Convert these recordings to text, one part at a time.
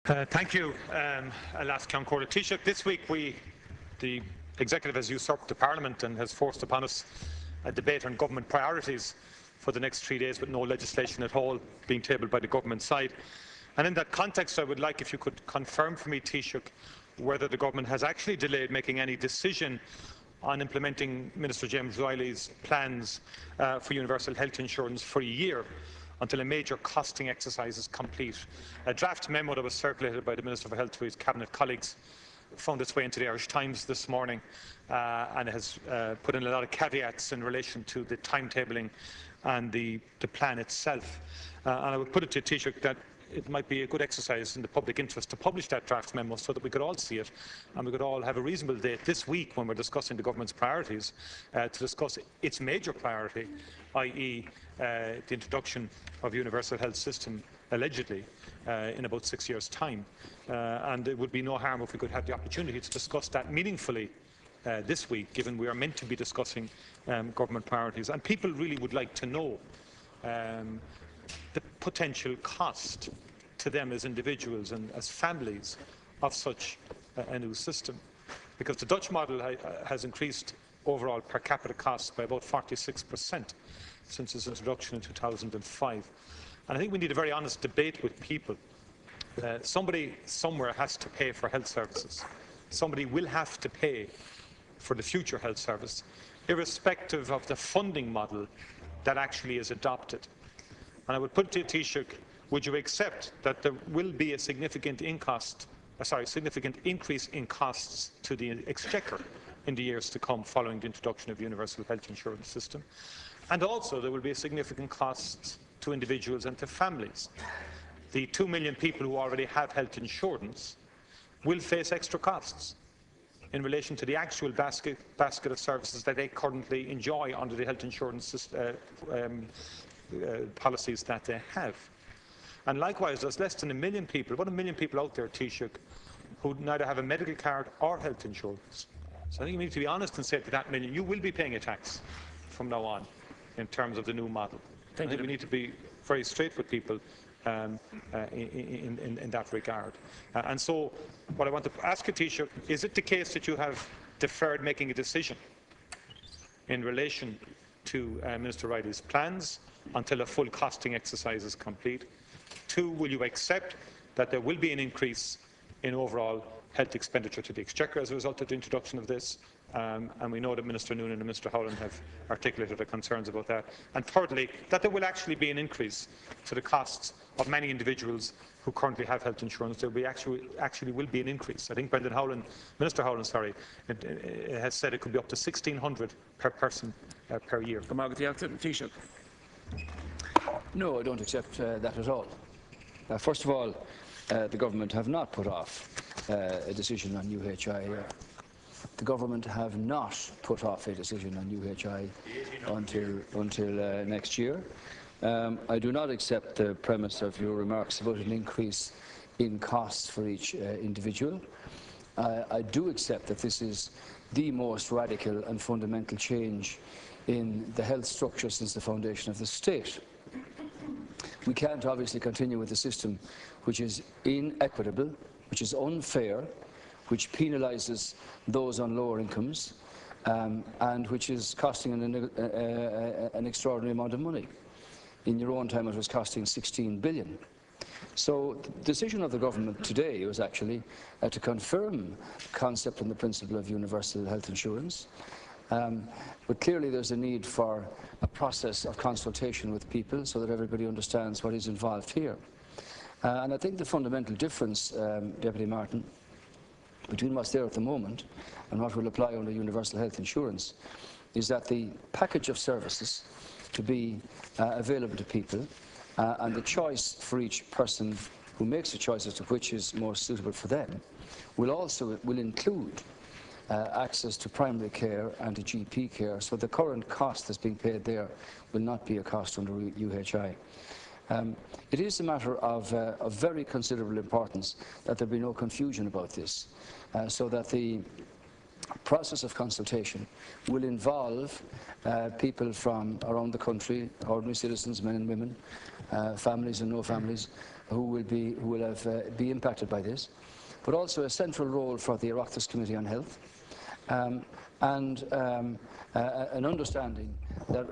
Thank you, Alaska Taoiseach. This week the Executive has usurped the Parliament and has forced upon us a debate on government priorities for the next 3 days with no legislation at all being tabled by the government side. And in that context, I would like if you could confirm for me, Taoiseach, whether the government has actually delayed making any decision on implementing Minister James Riley's plans for universal health insurance for a year until a major costing exercise is complete. A draft memo that was circulated by the Minister for Health to his Cabinet colleagues found its way into the Irish Times this morning and has put in a lot of caveats in relation to the timetabling and the plan itself. And I would put it to Taoiseach that it might be a good exercise in the public interest to publish that draft memo so that we could all see it and we could all have a reasonable date this week when we're discussing the government's priorities to discuss its major priority, i.e. The introduction of a universal health system, allegedly, in about 6 years' time. And it would be no harm if we could have the opportunity to discuss that meaningfully this week, given we are meant to be discussing government priorities. And people really would like to know the potential cost to them as individuals and as families of such a new system. Because the Dutch model has increased overall per capita costs by about 46% since its introduction in 2005. And I think we need a very honest debate with people. Somebody somewhere has to pay for health services. Somebody will have to pay for the future health service, irrespective of the funding model that actually is adopted. And I would put to you, Taoiseach, would you accept that there will be a significant increase in costs to the Exchequer in the years to come following the introduction of the universal health insurance system? And also there will be a significant cost to individuals and to families. The 2 million people who already have health insurance will face extra costs in relation to the actual basket of services that they currently enjoy under the health insurance policies that they have. And likewise, there's less than 1 million people, about 1 million people out there, Taoiseach, who neither have a medical card or health insurance. So I think you need to be honest and say to that million, you will be paying a tax from now on in terms of the new model. I think we need to be very straight with people in that regard. And so what I want to ask you, Taoiseach, is it the case that you have deferred making a decision in relation to Minister Riley's plans until a full costing exercise is complete? 2, will you accept that there will be an increase in overall health expenditure to the Exchequer as a result of the introduction of this? And we know that Minister Noonan and Mr Howland have articulated their concerns about that. And thirdly, that there will actually be an increase to the costs of many individuals who currently have health insurance. There will be actually will be an increase. I think Minister Howland, has said it could be up to 1,600 per person per year. No, I don't accept that at all. First of all, the government have not put off a decision on UHI. The government have not put off a decision on UHI until next year. I do not accept the premise of your remarks about an increase in costs for each individual. I do accept that this is the most radical and fundamental change in the health structure since the foundation of the state. We can't obviously continue with a system which is inequitable, which is unfair, which penalises those on lower incomes, and which is costing an extraordinary amount of money. In your own time, it was costing 16 billion. So the decision of the government today was actually to confirm the concept and the principle of universal health insurance. But clearly there's a need for a process of consultation with people so that everybody understands what is involved here. And I think the fundamental difference, Deputy Martin, between what's there at the moment and what will apply under universal health insurance is that the package of services to be available to people and the choice for each person who makes a choice as to which is more suitable for them will include access to primary care and to GP care, so the current cost that's being paid there will not be a cost under UHI. It is a matter of very considerable importance that there be no confusion about this, so that the process of consultation will involve people from around the country, ordinary citizens, men and women, families and no families, who will be impacted by this, but also a central role for the Oireachtas Committee on Health, and an understanding that,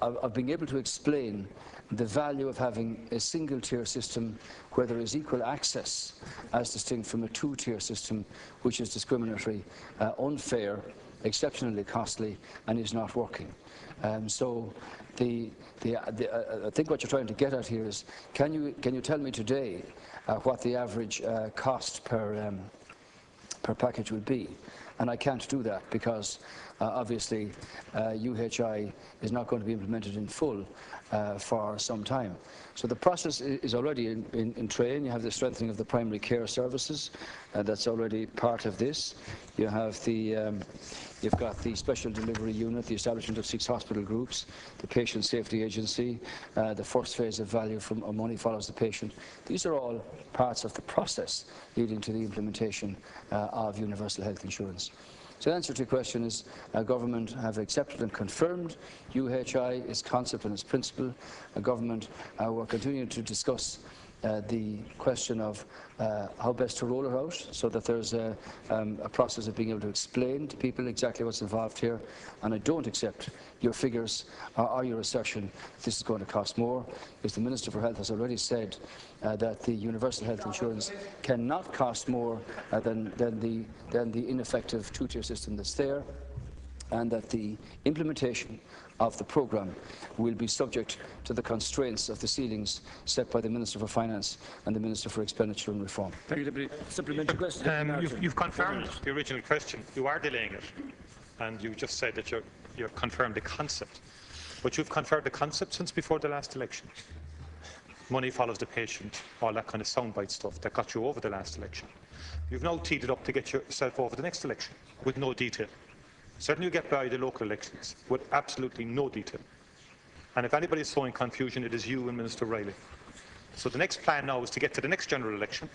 of being able to explain the value of having a single-tier system where there is equal access, as distinct from a two-tier system which is discriminatory, unfair, exceptionally costly, and is not working. So I think what you're trying to get at here is, can you tell me today what the average cost per package would be? And I can't do that because obviously UHI is not going to be implemented in full for some time. So the process is already in train. You have the strengthening of the primary care services, that's already part of this. You have you've got the special delivery unit, the establishment of 6 hospital groups, the patient safety agency, the first phase of value from money follows the patient. These are all parts of the process leading to the implementation of universal health insurance. So the answer to your question is government have accepted and confirmed UHI, its concept and its principle. Government will continue to discuss the question of how best to roll it out so that there's a process of being able to explain to people exactly what's involved here. And I don't accept your figures or your assertion that this is going to cost more, because the Minister for Health has already said that the universal health insurance cannot cost more than the ineffective two-tier system that's there, and that the implementation of the programme will be subject to the constraints of the ceilings set by the Minister for Finance and the Minister for Expenditure and Reform. Thank you, Deputy. Supplementary question. You've confirmed the original question. You are delaying it, and you just said that you've confirmed the concept. But you've confirmed the concept since before the last election. Money follows the patient, all that kind of soundbite stuff that got you over the last election. You've now teed it up to get yourself over the next election with no detail. Certainly you get by the local elections with absolutely no detail. And if anybody is sowing confusion, it is you and Minister Riley. So the next plan now is to get to the next general election,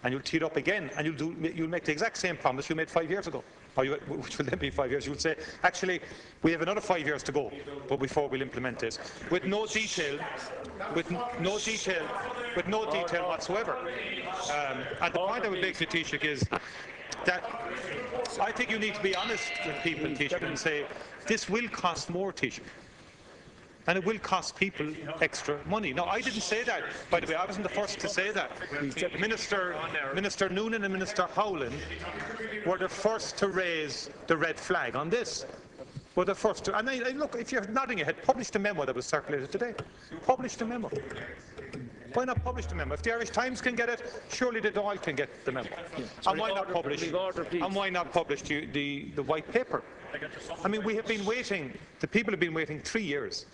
and you'll tee it up again, and you'll make the exact same promise you made 5 years ago, which will then be 5 years. You'll say, actually, we have another 5 years to go, but before we'll implement this, with no detail whatsoever. And the point I would make, Taoiseach, is that I think you need to be honest with people, Taoiseach, and say, this will cost more, Taoiseach. And it will cost people extra money. Now, I didn't say that, by the way. I wasn't the first to say that. Minister Noonan and Minister Howland were the first to raise the red flag on this. Were the first to. And look, if you're nodding your head, publish the memo that was circulated today. Publish the memo. Why not publish the memo? If the Irish Times can get it, surely the Dáil can get the memo. And why not publish? And why not publish the white paper? I mean, we have been waiting. The people have been waiting 3 years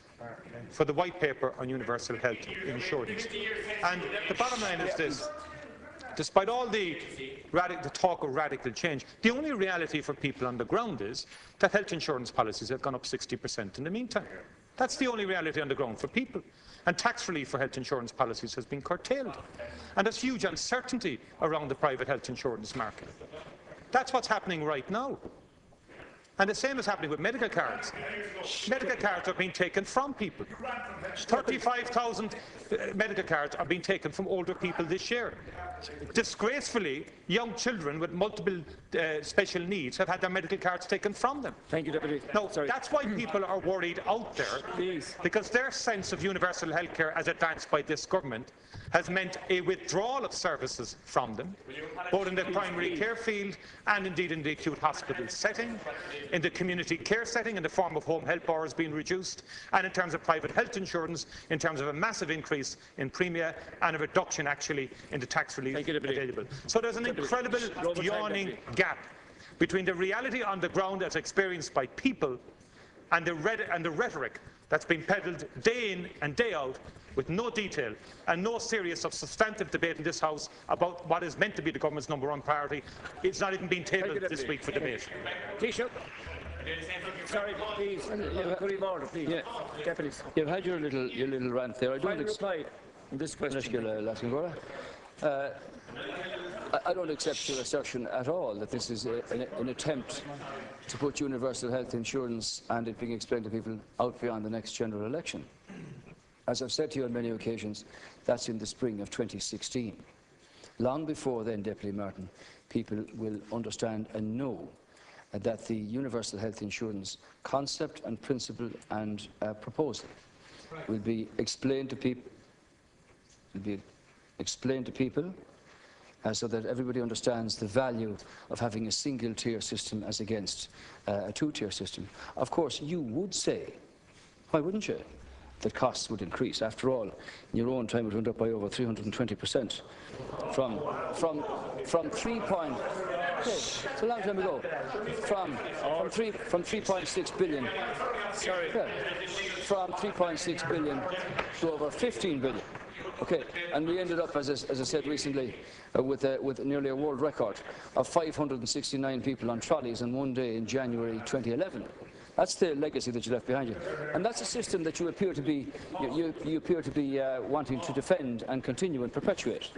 for the white paper on universal health insurance. And the bottom line is this: despite all the talk of radical change, the only reality for people on the ground is that health insurance policies have gone up 60% in the meantime. That's the only reality on the ground for people. And tax relief for health insurance policies has been curtailed. And there's huge uncertainty around the private health insurance market. That's what's happening right now. And the same is happening with medical cards. Medical cards are being taken from people. 35,000 medical cards are being taken from older people this year. Disgracefully, young children with multiple special needs have had their medical cards taken from them. Thank you, Deputy. No, that's why people are worried out there, because their sense of universal health care as advanced by this government has meant a withdrawal of services from them, both in the primary care field and indeed in the acute hospital setting, in the community care setting in the form of home help hours being reduced, and in terms of private health insurance, in terms of a massive increase in premia and a reduction actually in the tax relief available. So there's an incredible yawning gap between the reality on the ground as experienced by people and the rhetoric that's been peddled day in and day out with no detail and no serious or substantive debate in this House about what is meant to be the government's #1 priority. It's not even been tabled this week for debate. Taoiseach. Sorry, please. Order, please. Yeah. Deputies. You've had your little rant there. I don't reply on this question. I don't accept your assertion at all that this is an attempt to put universal health insurance and it being explained to people out beyond the next general election. As I've said to you on many occasions, that's in the spring of 2016. Long before then, Deputy Martin, people will understand and know that the universal health insurance concept and principle and proposal will be explained to people. So that everybody understands the value of having a single-tier system as against a two-tier system. Of course, you would say, why wouldn't you, that costs would increase. After all, in your own time, it went up by over 320%. From 3 point. Okay, it's a long time ago. From 3.6 billion. Sorry. Yeah, from 3.6 billion to over 15 billion. Okay, and we ended up, as I said recently, with nearly a world record of 569 people on trolleys in one day in January 2011. That's the legacy that you left behind you, and that's a system that you appear to be wanting to defend and continue and perpetuate.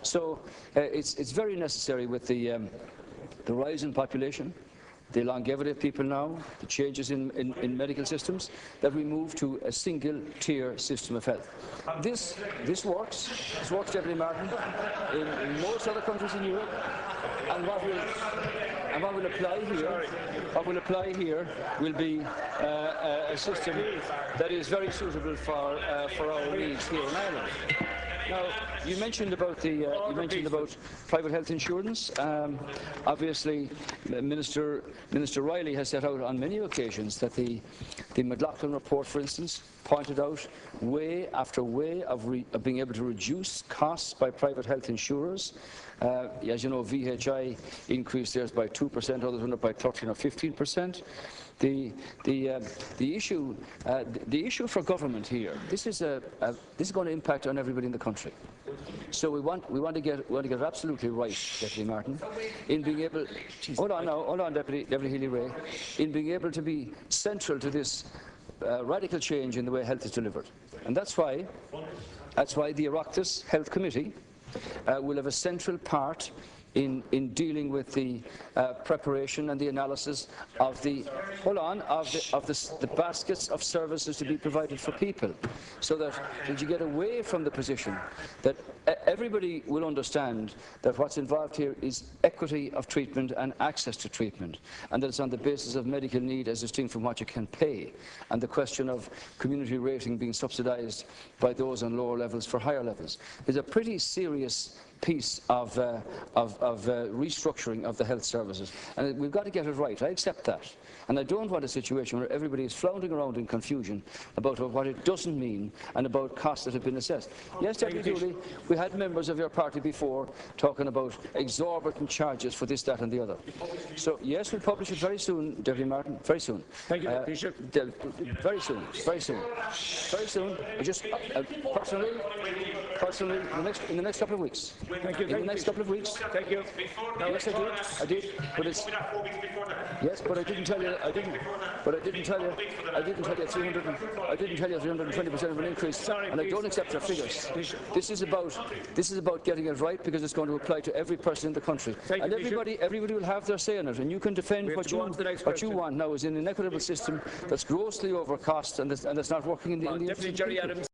So it's very necessary with the rise in population, the longevity of people now, the changes in medical systems, that we move to a single-tier system of health. This works. This works, Deputy Martin, in most other countries in Europe, and what will apply here will be a system that is very suitable for our needs here in Ireland. Now, you mentioned about private health insurance. Obviously, Minister Riley has set out on many occasions that the McLaughlin report, for instance, pointed out way after way of being able to reduce costs by private health insurers. As you know, VHI increased theirs by 2%, others went up by 13 or 15%. The issue for government here, this is going to impact on everybody in the country. So we want to get it absolutely right, Deputy Martin, in being able. Hold on, Deputy Healy-Rae, in being able to be central to this radical change in the way health is delivered, and that's why the Oireachtas Health Committee will have a central part in dealing with the preparation and the analysis of the baskets of services to be provided for people, so that you get away from the position that everybody will understand that what's involved here is equity of treatment and access to treatment, and that it's on the basis of medical need as distinct from what you can pay, and the question of community rating being subsidised by those on lower levels for higher levels is a pretty serious piece of restructuring of the health services, and we've got to get it right. I accept that, and I don't want a situation where everybody is floundering around in confusion about what it doesn't mean and about costs that have been assessed. Yes, Deputy Dooley, we had members of your party before talking about exorbitant charges for this, that and the other. So yes, we'll publish it very soon, Deputy Martin, very soon. Thank you, Taoiseach. Very soon. Just personally, in the next couple of weeks. Thank you. In the next couple of weeks. Thank you. Yes, I did. But it's. Yes, but I didn't tell you. I didn't tell you 320% of an increase. Sorry, and I don't accept your figures. This is about getting it right, because it's going to apply to every person in the country. And everybody will have their say in it, and you can defend what you want now is an inequitable system that's grossly overcost and that's not working in the Deputy Jerry Adams.